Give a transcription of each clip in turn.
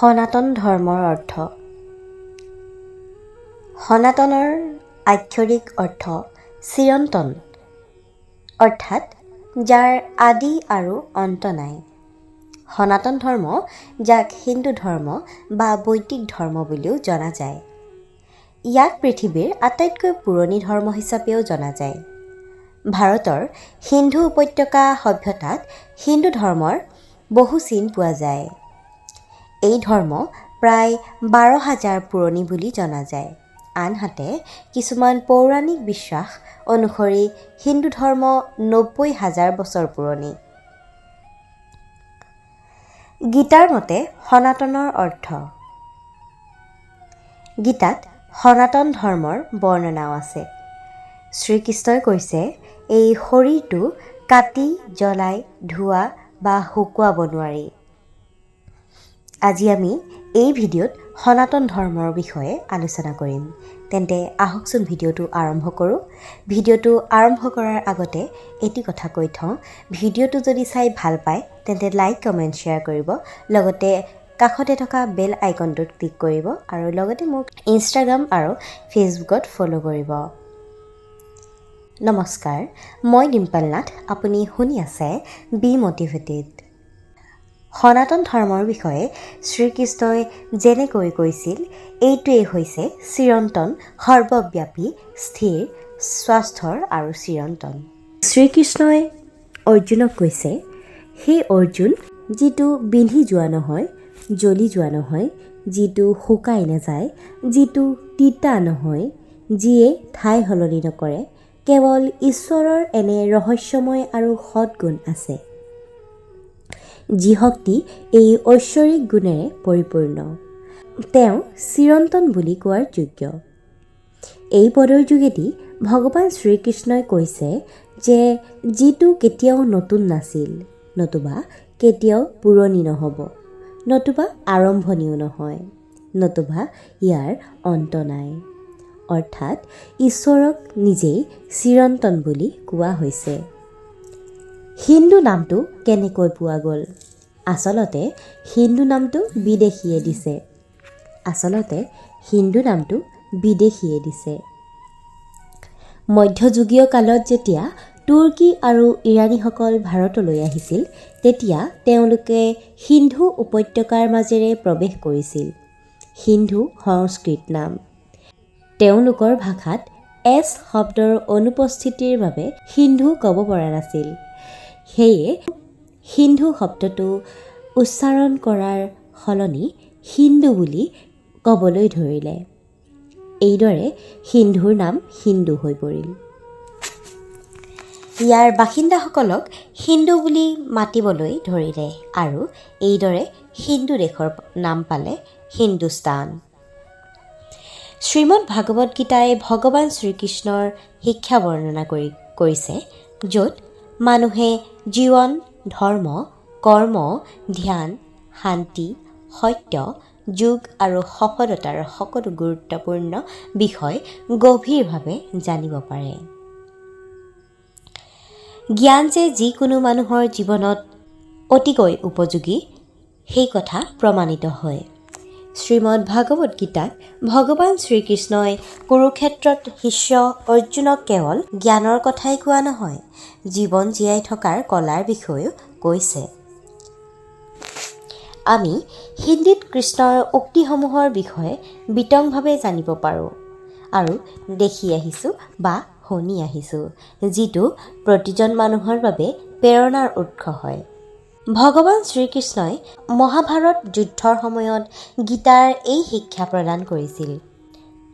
সনাতন ধৰ্মৰ অৰ্থ। সনাতনৰ আক্ষৰিক অৰ্থ চিৰন্তন, অৰ্থাৎ যাৰ আদি আৰু অন্ত নাই। সনাতন ধৰ্ম, যাক হিন্দু ধৰ্ম বা বৈদিক ধৰ্ম বুলিও জনা যায়। ইয়াক পৃথিৱীৰ আটাইতকৈ পুৰণি ধৰ্ম হিচাপেও জনা যায়। ভাৰতৰ সিন্ধু উপত্যকা সভ্যতাত হিন্দু ধৰ্মৰ বহু চিন পোৱা যায়। এই ধৰ্ম প্ৰায় ১২,০০০ পুৰণি বুলি জনা যায়। আনহাতে কিছুমান পৌৰাণিক বিশ্বাস অনুসৰি হিন্দু ধৰ্ম ৯০,০০০ বছৰ পুৰণি। গীতাৰ মতে সনাতনৰ অৰ্থ। গীতাত সনাতন ধৰ্মৰ বৰ্ণনাও আছে। শ্ৰীকৃষ্ণই কৈছে, এই শৰীৰটো কাটি জ্বলাই ধোৱা বা শুকুৱাব নোৱাৰি। আজি আমি এই ভিডিঅ'ত সনাতন ধৰ্মৰ বিষয়ে আলোচনা কৰিম। তেন্তে আহকচোন ভিডিঅ'টো আৰম্ভ কৰোঁ। ভিডিঅ'টো আৰম্ভ কৰাৰ আগতে এটি কথা কৈ থওঁ, ভিডিঅ'টো যদি চাই ভাল পায় তেন্তে লাইক, কমেণ্ট, শ্বেয়াৰ কৰিব। লগতে কাষতে থকা বেল আইকনটোত ক্লিক কৰিব আৰু লগতে মোক ইনষ্টাগ্ৰাম আৰু ফেচবুকত ফ'ল' কৰিব। নমস্কাৰ, মই ডিম্পল নাথ। আপুনি শুনি আছে বি মটিভেটেড। সনাতন ধৰ্মৰ বিষয়ে শ্ৰীকৃষ্ণই যেনেকৈ কৈছিল, এইটোৱেই হৈছে চিৰন্তন, সৰ্বব্যাপী, স্থিৰ, স্বাস্থ্যৰ আৰু চিৰন্তন। শ্ৰীকৃষ্ণই অৰ্জুনক কৈছে, হে অৰ্জুন, যিটো বিন্ধি যোৱা নহয়, জ্বলি যোৱা নহয়, যিটো শুকাই নাযায়, যিটো তিতা নহয়, যিয়ে ঠাই সলনি নকৰে, কেৱল ঈশ্বৰৰ এনে ৰহস্যময় আৰু সৎগুণ আছে, যি শক্তি এই ঐশ্বৰিক গুণেৰে পৰিপূৰ্ণ। তেওঁ চিৰন্তন বুলি কোৱাৰ যোগ্য। এই পদৰ যোগেদি ভগৱান শ্ৰীকৃষ্ণই কৈছে যে যিটো কেতিয়াও নতুন নাছিল, নতুবা কেতিয়াও পুৰণি নহ'ব, নতুবা আৰম্ভণিও নহয়, নতুবা ইয়াৰ অন্ত নাই। অৰ্থাৎ ঈশ্বৰক নিজেই চিৰন্তন বুলি কোৱা হৈছে। হিন্দু নামটো কেনেকৈ পোৱা গ'ল? আচলতে হিন্দু নামটো বিদেশীয়ে দিছে। মধ্যযুগীয় কালত যেতিয়া তুৰ্কী আৰু ইৰাণীসকল ভাৰতলৈ আহিছিল, তেতিয়া তেওঁলোকে সিন্ধু উপত্যকাৰ মাজেৰে প্ৰৱেশ কৰিছিল। সিন্ধু সংস্কৃত নাম। তেওঁলোকৰ ভাষাত এছ শব্দৰ অনুপস্থিতিৰ বাবে সিন্ধু ক'ব পৰা নাছিল। সেয়ে সিন্ধু শব্দটো উচ্চাৰণ কৰাৰ সলনি হিন্দু বুলি ক'বলৈ ধৰিলে। এইদৰে সিন্ধুৰ নাম হিন্দু হৈ পৰিল। ইয়াৰ বাসিন্দাসকলক হিন্দু বুলি মাতিবলৈ ধৰিলে আৰু এইদৰে হিন্দু দেশৰ নাম পালে হিন্দুস্তান। শ্ৰীমদ ভাগৱত গীতাই ভগৱান শ্ৰীকৃষ্ণৰ শিক্ষা বৰ্ণনা কৰিছে, য'ত মানুহে জীৱন, ধৰ্ম, কৰ্ম, ধ্যান, শান্তি, সত্য, যোগ আৰু সফলতাৰ সকলো গুৰুত্বপূৰ্ণ বিষয় গভীৰভাৱে জানিব পাৰে। জ্ঞান যে যিকোনো মানুহৰ জীৱনত অতিকৈ উপযোগী, সেই কথা প্ৰমাণিত হয়। শ্ৰীমদ ভাগৱত গীতাত ভগৱান শ্ৰীকৃষ্ণই কুৰুক্ষেত্ৰত শিষ্য অৰ্জুনক কেৱল জ্ঞানৰ কথাই কোৱা নহয়, জীৱন জীয়াই থকাৰ কলাৰ বিষয়েও কৈছে। আমি হিন্দীত কৃষ্ণৰ উক্তিসমূহৰ বিষয়ে বিতংভাৱে জানিব পাৰোঁ আৰু দেখি আহিছোঁ বা শুনি আহিছোঁ, যিটো প্ৰতিজন মানুহৰ বাবে প্ৰেৰণাৰ উৎস হয়। ভগৱান শ্ৰীকৃষ্ণই মহাভাৰত যুদ্ধৰ সময়ত গীতাৰ এই শিক্ষা প্ৰদান কৰিছিল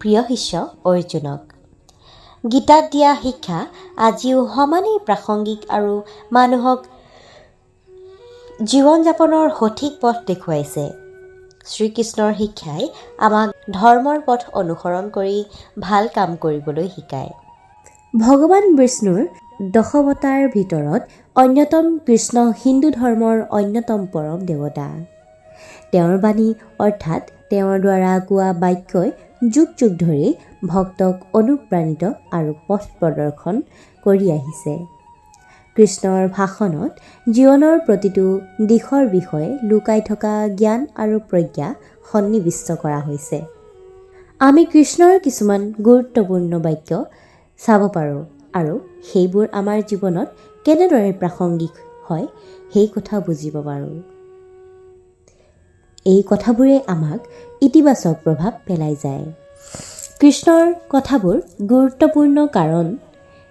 প্ৰিয় শিষ্য অৰ্জুনক। গীতাত দিয়া শিক্ষা আজিও সমানেই প্ৰাসংগিক আৰু মানুহক জীৱন-যাপনৰ সঠিক পথ দেখুৱাইছে। শ্ৰীকৃষ্ণৰ শিক্ষাই আমাক ধৰ্মৰ পথ অনুসৰণ কৰি ভাল কাম কৰিবলৈ শিকায়। ভগৱান বিষ্ণুৰ দশাৱতাৰ ভিতৰত অন্যতম কৃষ্ণ হিন্দু ধৰ্মৰ অন্যতম পৰম দেৱতা। তেওঁৰ বাণী অৰ্থাৎ তেওঁৰ দ্বাৰা কোৱা বাক্যই যুগ যুগ ধৰি ভক্তক অনুপ্ৰাণিত আৰু পথ প্ৰদৰ্শন কৰি আহিছে। কৃষ্ণৰ ভাষণত জীৱনৰ প্ৰতিটো দিশৰ বিষয়ে লুকাই থকা জ্ঞান আৰু প্ৰজ্ঞা সন্নিৱিষ্ট কৰা হৈছে। আমি কৃষ্ণৰ কিছুমান গুৰুত্বপূৰ্ণ বাক্য চাব পাৰোঁ আৰু সেইবোৰ আমাৰ জীৱনত কেনেদৰে প্ৰাসংগিক হয় সেই কথা বুজিব পাৰোঁ। এই কথাবোৰে আমাক ইতিবাচক প্ৰভাৱ পেলাই যায়। কৃষ্ণৰ কথাবোৰ গুৰুত্বপূৰ্ণ কাৰণ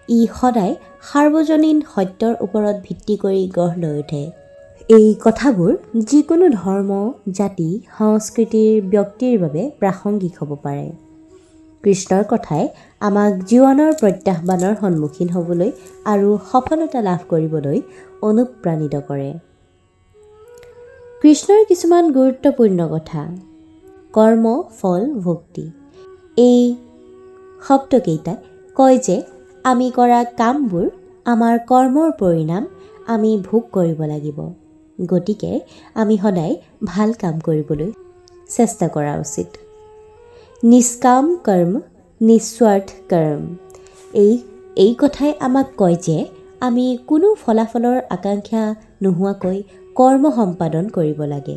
ই সদায় সাৰ্বজনীন সত্যৰ ওপৰত ভিত্তি কৰি গঢ় লৈ উঠে। এই কথাবোৰ যিকোনো ধৰ্ম, জাতি, সংস্কৃতিৰ ব্যক্তিৰ বাবে প্ৰাসংগিক হ'ব পাৰে। কৃষ্ণৰ কথাই আমাক জীৱনৰ প্ৰত্যাহ্বানৰ সন্মুখীন হ'বলৈ আৰু সফলতা লাভ কৰিবলৈ অনুপ্ৰাণিত কৰে। কৃষ্ণৰ কিছুমান গুৰুত্বপূৰ্ণ কথা। কৰ্ম, ফল, ভক্তি। এই শব্দকেইটাই কয় যে আমি কৰা কামবোৰ আমাৰ কৰ্মৰ পৰিণাম আমি ভোগ কৰিব লাগিব। গতিকে আমি সদায় ভাল কাম কৰিবলৈ চেষ্টা কৰা উচিত। নিষ্কাম কৰ্ম, নিস্বাৰ্থ কৰ্ম। এই কথাই আমাক কয় যে আমি কোনো ফলাফলৰ আকাংক্ষা নোহোৱাকৈ কৰ্ম সম্পাদন কৰিব লাগে।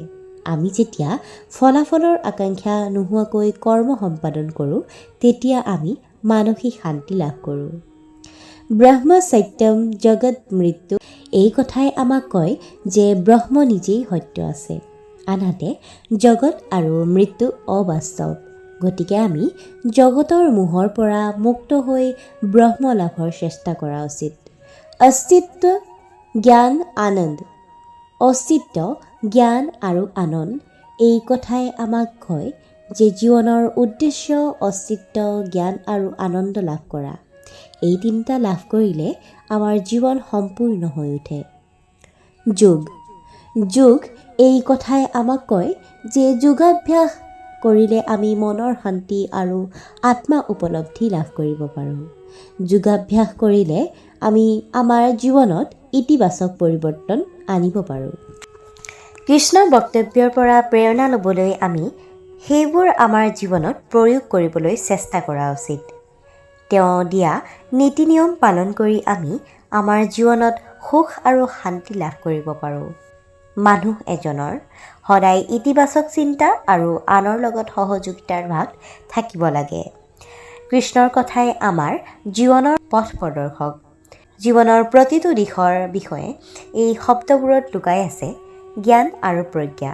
আমি যেতিয়া ফলাফলৰ আকাংক্ষা নোহোৱাকৈ কৰ্ম সম্পাদন কৰোঁ তেতিয়া আমি মানসিক শান্তি লাভ কৰোঁ। ব্ৰহ্ম সত্যম জগত মৃত্যু। এই কথাই আমাক কয় যে ব্ৰহ্ম নিজেই সত্য আছে, আনহাতে জগত আৰু মৃত্যু অবাস্তৱ। গতিকে আমি জগতৰ মোহৰ পৰা মুক্ত হৈ ব্ৰহ্ম লাভৰ চেষ্টা কৰা উচিত। অস্তিত্ব, জ্ঞান, আনন্দ। অস্তিত্ব, জ্ঞান আৰু আনন্দ। এই কথাই আমাক কয় যে জীৱনৰ উদ্দেশ্য অস্তিত্ব, জ্ঞান আৰু আনন্দ লাভ কৰা। এই তিনিটা লাভ কৰিলে আমাৰ জীৱন সম্পূৰ্ণ হৈ উঠে। যোগ। এই কথাই আমাক কয় যে যোগাভ্যাস কৰিলে আমি মনৰ শান্তি আৰু আত্মা উপলব্ধি লাভ কৰিব পাৰোঁ। যোগাভ্যাস কৰিলে আমি আমাৰ জীৱনত ইতিবাচক পৰিৱৰ্তন আনিব পাৰোঁ। কৃষ্ণৰ বক্তব্যৰ পৰা প্ৰেৰণা ল'বলৈ আমি সেইবোৰ আমাৰ জীৱনত প্ৰয়োগ কৰিবলৈ চেষ্টা কৰা উচিত। তেওঁ দিয়া নীতি নিয়ম পালন কৰি আমি আমাৰ জীৱনত সুখ আৰু শান্তি লাভ কৰিব পাৰোঁ। মানুহ এজনৰ সদায় ইতিবাচক চিন্তা আৰু আনৰ লগত সহযোগিতাৰ ভাৱ থাকিব লাগে। কৃষ্ণৰ কথাই আমাৰ জীৱনৰ পথ প্ৰদৰ্শক। জীৱনৰ প্ৰতিটো দিশৰ বিষয়ে এই শব্দবোৰত লুকাই আছে জ্ঞান আৰু প্ৰজ্ঞা।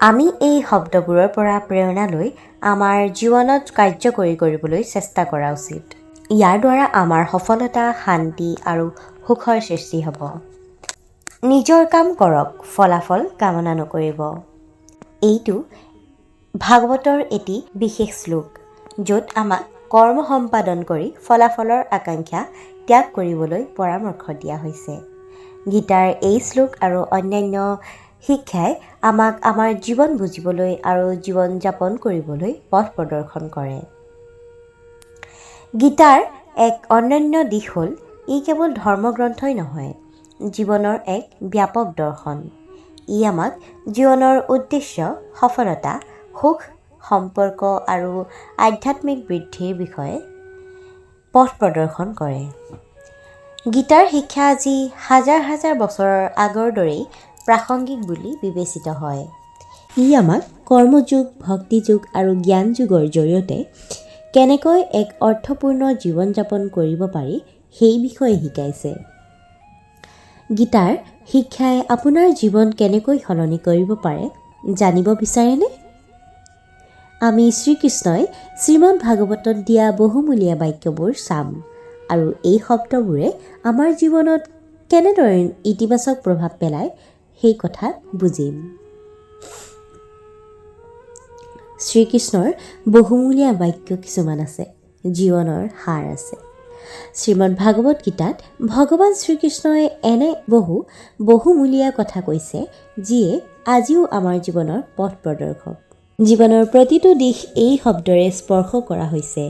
আমি এই শব্দবোৰৰ পৰা প্ৰেৰণা লৈ আমাৰ জীৱনত কাৰ্যকৰী কৰিবলৈ চেষ্টা কৰা উচিত। ইয়াৰ দ্বাৰা আমাৰ সফলতা, শান্তি আৰু সুখৰ সৃষ্টি হ'ব। নিজৰ কাম কৰক, ফলাফল কামনা নকৰিব। এইটো ভাগৱতৰ এটি বিশেষ শ্লোক, য'ত আমাক কৰ্ম সম্পাদন কৰি ফলাফলৰ আকাংক্ষা ত্যাগ কৰিবলৈ পৰামৰ্শ দিয়া হৈছে। গীতাৰ এই শ্লোক আৰু অন্যান্য শিক্ষাই আমাক আমাৰ জীৱন বুজিবলৈ আৰু জীৱন যাপন কৰিবলৈ পথ প্ৰদৰ্শন কৰে। গীতাৰ এক অনন্য দিশ হ'ল ই কেৱল ধৰ্মগ্ৰন্থই নহয়, জীৱনৰ এক ব্যাপক দৰ্শন। ই আমাক জীৱনৰ উদ্দেশ্য, সফলতা, সুখ, সম্পৰ্ক আৰু আধ্যাত্মিক বৃদ্ধিৰ বিষয়ে পথ প্ৰদৰ্শন কৰে। গীতাৰ শিক্ষা আজি হাজাৰ হাজাৰ বছৰৰ আগৰ দৰেই প্ৰাসংগিক বুলি বিবেচিত হয়। ই আমাক কৰ্মযোগ, ভক্তিযোগ আৰু জ্ঞান যোগৰ জৰিয়তে কেনেকৈ এক অৰ্থপূৰ্ণ জীৱন যাপন কৰিব পাৰি সেই বিষয়ে শিকাইছে। গীতাৰ শিক্ষাই আপোনাৰ জীৱন কেনেকৈ সলনি কৰিব পাৰে জানিব বিচাৰেনে? আমি শ্ৰীকৃষ্ণই শ্ৰীমদ ভাগৱতত দিয়া বহুমূলীয়া বাক্যবোৰ চাম আৰু এই শব্দবোৰে আমাৰ জীৱনত কেনেদৰে ইতিবাচক প্ৰভাৱ পেলায় সেই কথা বুজিম। শ্ৰীকৃষ্ণৰ বহুমূলীয়া বাক্য কিছুমান আছে, জীৱনৰ সাৰ আছে। শ্ৰীমদ ভাগৱত গীতাত ভগৱান শ্ৰীকৃষ্ণই এনে বহুমূলীয়া কথা কৈছে যিয়ে আজিও আমাৰ জীৱনৰ পথ প্ৰদৰ্শক। জীৱনৰ প্ৰতিটো দিশ এই শব্দৰে স্পৰ্শ কৰা হৈছে,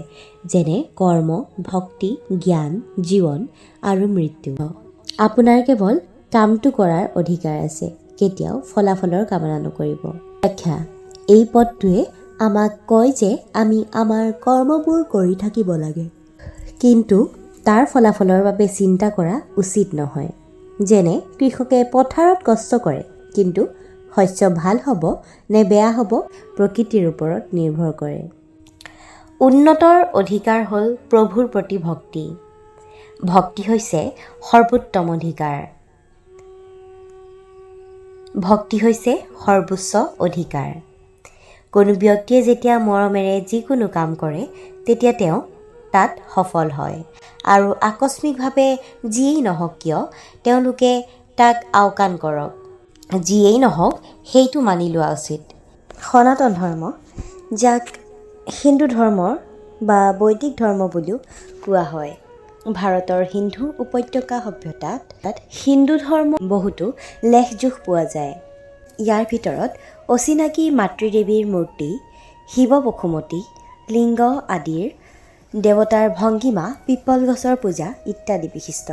যেনে কৰ্ম, ভক্তি, জ্ঞান, জীৱন আৰু মৃত্যু। আপোনাৰ কেৱল কামটো কৰাৰ অধিকাৰ আছে, কেতিয়াও ফলাফলৰ কামনা নকৰিব। ব্যাখ্যা: এই পদটোৱে আমাক কয় যে আমি আমাৰ কৰ্মবোৰ কৰি থাকিব লাগে, কিন্তু তাৰ ফলাফলৰ বাবে চিন্তা কৰা উচিত নহয়। যেনে কৃষকে পথাৰত কষ্ট কৰে, কিন্তু শস্য ভাল হ'ব নে বেয়া হ'ব প্ৰকৃতিৰ ওপৰত নিৰ্ভৰ কৰে। উন্নতৰ অধিকাৰ হ'ল প্ৰভুৰ প্ৰতি ভক্তি। ভক্তি হৈছে সৰ্বোত্তম অধিকাৰ। ভক্তি হৈছে সৰ্বোচ্চ অধিকাৰ। কোনো ব্যক্তিয়ে যেতিয়া মৰমেৰে যিকোনো কাম কৰে তেতিয়া তেওঁ তাত সফল হয়, আৰু আকস্মিকভাৱে যিয়েই নহওক কিয় তেওঁলোকে তাক আওকাণ কৰক। যিয়েই নহওক সেইটো মানি লোৱা উচিত। সনাতন ধৰ্ম, যাক হিন্দু ধৰ্মৰ বা বৈদিক ধৰ্ম বুলিও কোৱা হয়, ভাৰতৰ হিন্দু উপত্যকা সভ্যতাত হিন্দু ধৰ্ম বহুতো লেখযোখ পোৱা যায়। ইয়াৰ ভিতৰত অচিনাকি মাতৃদেৱীৰ মূৰ্তি, শিৱ বসুমতী, লিংগ আদিৰ দেৱতাৰ ভংগীমা, পিপল গছৰ পূজা ইত্যাদি বিশিষ্ট।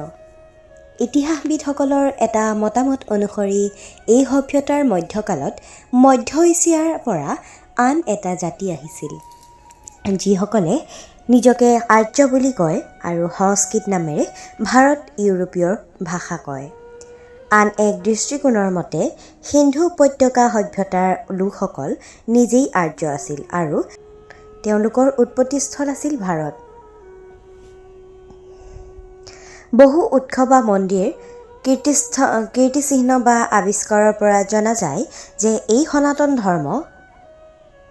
ইতিহাসবিদসকলৰ এটা মতামত অনুসৰি এই সভ্যতাৰ মধ্যকালত মধ্য এছিয়াৰ পৰা আন এটা জাতি আহিছিল, যিসকলে নিজকে আৰ্য বুলি কয় আৰু সংস্কৃত নামেৰে ভাৰত ইউৰোপীয় ভাষা কয়। আন এক দৃষ্টিকোণৰ মতে সিন্ধু উপত্যকা সভ্যতাৰ লোকসকল নিজেই আৰ্য আছিল আৰু তেওঁলোকৰ উৎপত্তিস্থল আছিল ভাৰত। বহু উৎস বা মন্দিৰ, কীৰ্তিচিহ্ন বা আৱিষ্কাৰৰ পৰা জনা যায় যে এই সনাতন ধৰ্ম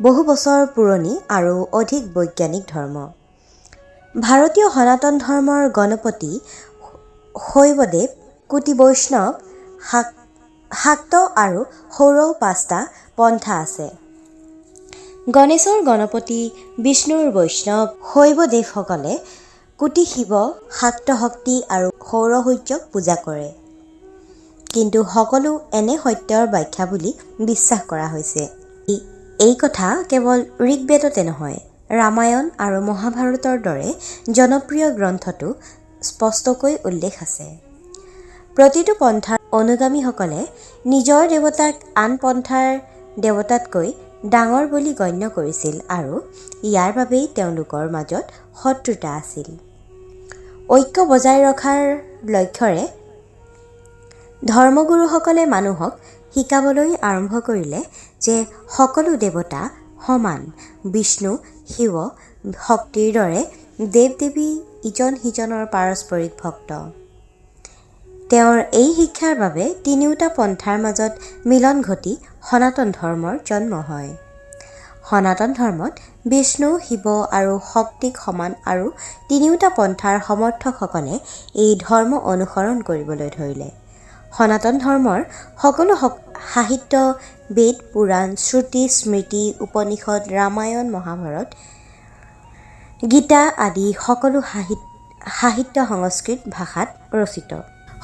বহু বছৰ পুৰণি আৰু অধিক বৈজ্ঞানিক ধৰ্ম। ভাৰতীয় সনাতন ধৰ্মৰ গণপতি শৈৱদেৱ, কোটি বৈষ্ণৱ, শাক্ত আৰু সৌৰভ 5টা পন্থা আছে। গণেশৰ গণপতি, বিষ্ণুৰ বৈষ্ণৱ, শৈৱদেৱসকলে কোটি শিৱ, শাক্ত শক্তি আৰু সৌৰ সূৰ্যক পূজা কৰে। কিন্তু সকলো এনে সত্যৰ ব্যাখ্যা বুলি বিশ্বাস কৰা হৈছে। এই কথা কেৱল ঋগ্বেদতে নহয়, ৰামায়ণ আৰু মহাভাৰতৰ দৰে জনপ্ৰিয় গ্ৰন্থতো স্পষ্টকৈ উল্লেখ আছে। প্ৰতিটো পন্থাৰ অনুগামীসকলে নিজৰ দেৱতাক আন পন্থাৰ দেৱতাতকৈ ডাঙৰ বুলি গণ্য কৰিছিল আৰু ইয়াৰ বাবেই তেওঁলোকৰ মাজত শত্ৰুতা আছিল। ঐক্য বজাই ৰখাৰ লক্ষ্যৰে ধৰ্মগুৰুসকলে মানুহক শিকাবলৈ আৰম্ভ কৰিলে যে সকলো দেৱতা সমান। বিষ্ণু, শিৱ, শক্তিৰ দৰে দেৱ-দেৱী ইজন সিজনৰ পাৰস্পৰিক ভক্ত। তেওঁৰ এই শিক্ষাৰ বাবে তিনিওটা পন্থাৰ মাজত মিলন ঘটি সনাতন ধৰ্মৰ জন্ম হয়। সনাতন ধৰ্মত বিষ্ণু, শিৱ আৰু শক্তিক সমান আৰু তিনিওটা পন্থাৰ সমৰ্থকসকলে এই ধৰ্ম অনুসৰণ কৰিবলৈ ধৰিলে। সনাতন ধৰ্মৰ সকলো সাহিত্য, বেদ, পুৰাণ, শ্ৰুতি, স্মৃতি, উপনিষদ, ৰামায়ণ, মহাভাৰত, গীতা আদি সকলো সাহিত্য সংস্কৃত ভাষাত ৰচিত।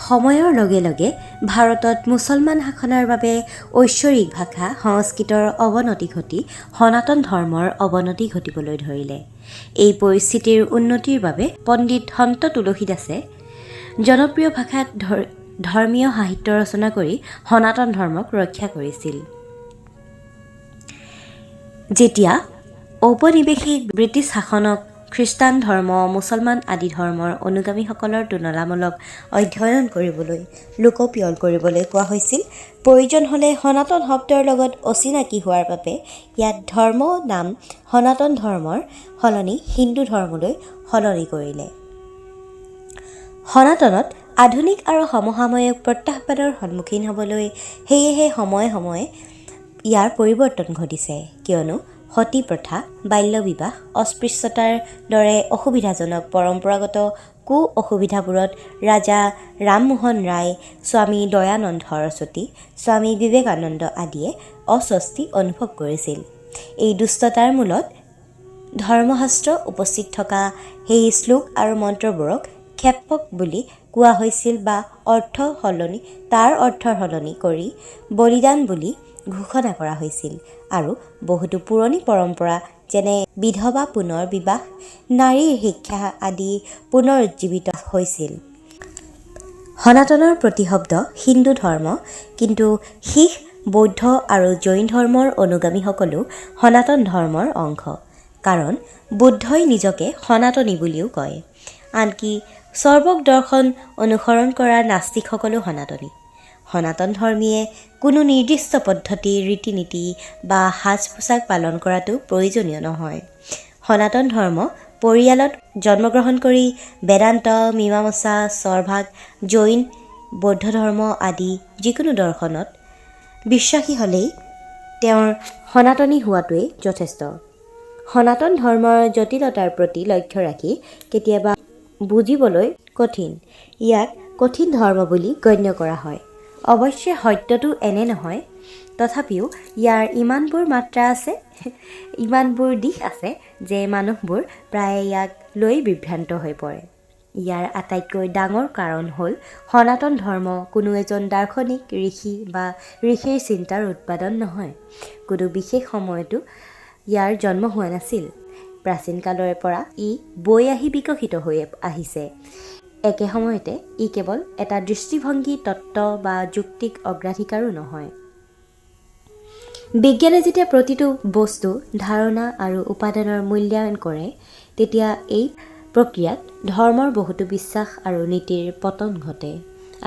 সময়ৰ লগে লগে ভাৰতত মুছলমান শাসনৰ বাবে ঐশ্বৰিক ভাষা সংস্কৃতৰ অৱনতি ঘটি সনাতন ধৰ্মৰ অৱনতি ঘটিবলৈ ধৰিলে। এই পৰিস্থিতিৰ উন্নতিৰ বাবে পণ্ডিত সন্ত তুলসীদাসে জনপ্ৰিয় ভাষাত ধৰ্মীয় সাহিত্য ৰচনা কৰি সনাতন ধৰ্মক ৰক্ষা কৰিছিল। যেতিয়া ঔপনিৱেশিক ব্ৰিটিছ শাসনক খ্ৰীষ্টান ধৰ্ম, মুছলমান আদি ধৰ্মৰ অনুগামীসকলৰ তুলনামূলক অধ্যয়ন কৰিবলৈ, লোকপিয়ল কৰিবলৈ কোৱা হৈছিল, প্ৰয়োজন হ'লে সনাতন শব্দৰ লগত অচিনাকি হোৱাৰ বাবে ইয়াত ধৰ্ম নাম সনাতন ধৰ্মৰ সলনি হিন্দু ধৰ্মলৈ সলনি কৰিলে। সনাতনত আধুনিক আৰু সমসাময়িক প্ৰত্যাহ্বানৰ সন্মুখীন হ'বলৈ সেয়েহে সময়ে সময়ে ইয়াৰ পৰিৱৰ্তন ঘটিছে, কিয়নো সতী প্ৰথা, বাল্য বিবাহ, অস্পৃশ্যতাৰ দৰে অসুবিধাজনক পৰম্পৰাগত অসুবিধাবোৰত ৰাজা ৰামমোহন ৰায়, স্বামী দয়ানন্দ সৰস্বতী, স্বামী বিবেকানন্দ আদিয়ে অস্বস্তি অনুভৱ কৰিছিল। এই দুষ্টতাৰ মূলত ধৰ্মশাস্ত্ৰ উপস্থিত থকা সেই শ্লোক আৰু মন্ত্ৰবোৰক ক্ষেপক বুলি কোৱা হৈছিল বা তাৰ অৰ্থৰ সলনি কৰি বলিদান বুলি ঘোষণা কৰা হৈছিল আৰু বহুতো পুৰণি পৰম্পৰা যেনে বিধৱা পুনৰ বিবাহ, নাৰীৰ শিক্ষা আদি পুনৰুজ্জীৱিত হৈছিল। সনাতনৰ প্ৰতিশব্দ হিন্দু ধৰ্ম, কিন্তু শিখ, বৌদ্ধ আৰু জৈন ধৰ্মৰ অনুগামীসকলো সনাতন ধৰ্মৰ অংশ, কাৰণ বুদ্ধই নিজকে সনাতনী বুলিও কয়। আনকি সৰ্বক দৰ্শন অনুসৰণ কৰা নাস্তিকসকলো সনাতনী। সনাতন ধৰ্মীয়ে কোনো নিৰ্দিষ্ট পদ্ধতি, ৰীতি নীতি বা সাজ পোছাক পালন কৰাটো প্ৰয়োজনীয় নহয়। সনাতন ধৰ্ম পৰিয়ালত জন্মগ্ৰহণ কৰি বেদান্ত, মীমাংসা, চৰভাগ, জৈন, বৌদ্ধ ধৰ্ম আদি যিকোনো দৰ্শনত বিশ্বাসী হ'লেই তেওঁৰ সনাতনী হোৱাটোৱেই যথেষ্ট। সনাতন ধৰ্মৰ জটিলতাৰ প্ৰতি লক্ষ্য ৰাখি কেতিয়াবা বুজিবলৈ কঠিন, ইয়াক কঠিন ধৰ্ম বুলি গণ্য কৰা হয়। অৱশ্যে সত্যটো এনে নহয়, তথাপিও ইয়াৰ ইমানবোৰ মাত্ৰা আছে, ইমানবোৰ দিশ আছে যে মানুহবোৰ প্ৰায়ে ইয়াক লৈ বিভ্ৰান্ত হৈ পৰে। ইয়াৰ আটাইতকৈ ডাঙৰ কাৰণ হ'ল সনাতন ধৰ্ম কোনো এজন দাৰ্শনিক, ঋষি বা ঋষিৰ চিন্তাৰ উৎপাদন নহয়। কোনো বিশেষ সময়তো ইয়াৰ জন্ম হোৱা নাছিল। প্ৰাচীন কালৰে পৰা ই বৈ আহি বিকশিত হৈ আহিছে। একে সময়তে ই কেৱল এটা দৃষ্টিভংগী, তত্ত্ব বা যুক্তিক অগ্ৰাধিকাৰো নহয়। বিজ্ঞানে যেতিয়া প্ৰতিটো বস্তু, ধাৰণা আৰু উপাদানৰ মূল্যায়ন কৰে, তেতিয়া এই প্ৰক্ৰিয়াত ধৰ্মৰ বহুতো বিশ্বাস আৰু নীতিৰ পতন ঘটে।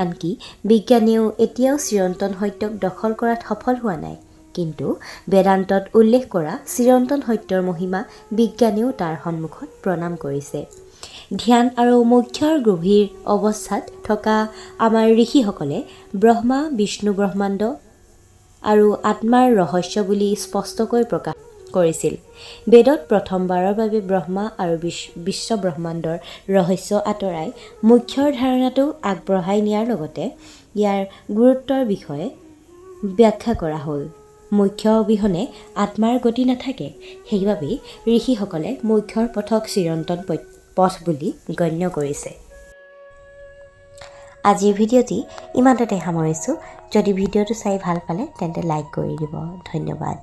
আনকি বিজ্ঞানেও এতিয়াও চিৰন্তন সত্যক দখল কৰাত সফল হোৱা নাই। কিন্তু বেদান্তত উল্লেখ কৰা চিৰন্তন সত্যৰ মহিমা বিজ্ঞানেও তাৰ সন্মুখত প্ৰণাম কৰিছে। ধ্যান আৰু মোক্ষৰ গভীৰ অৱস্থাত থকা আমাৰ ঋষিসকলে ব্ৰহ্মা, বিষ্ণু, ব্ৰহ্মাণ্ড আৰু আত্মাৰ ৰহস্য বুলি স্পষ্টকৈ প্ৰকাশ কৰিছিল। বেদত প্ৰথমবাৰৰ বাবে ব্ৰহ্মা আৰু বিশ্ব ব্ৰহ্মাণ্ডৰ ৰহস্য আঁতৰাই মোক্ষৰ ধাৰণাটো আগবঢ়াই নিয়াৰ লগতে ইয়াৰ গুৰুত্বৰ বিষয়ে ব্যাখ্যা কৰা হ'ল। মোক্ষ অবিহনে আত্মাৰ গতি নাথাকে। সেইবাবেই ঋষিসকলে মোক্ষৰ পথক চিৰন্তন পথ বুলি গণ্য কৰিছে। আজিৰ ভিডিঅ'টি ইমানতে সামৰিছোঁ। যদি ভিডিঅ'টো চাই ভাল পালে তেন্তে লাইক কৰি দিব। ধন্যবাদ।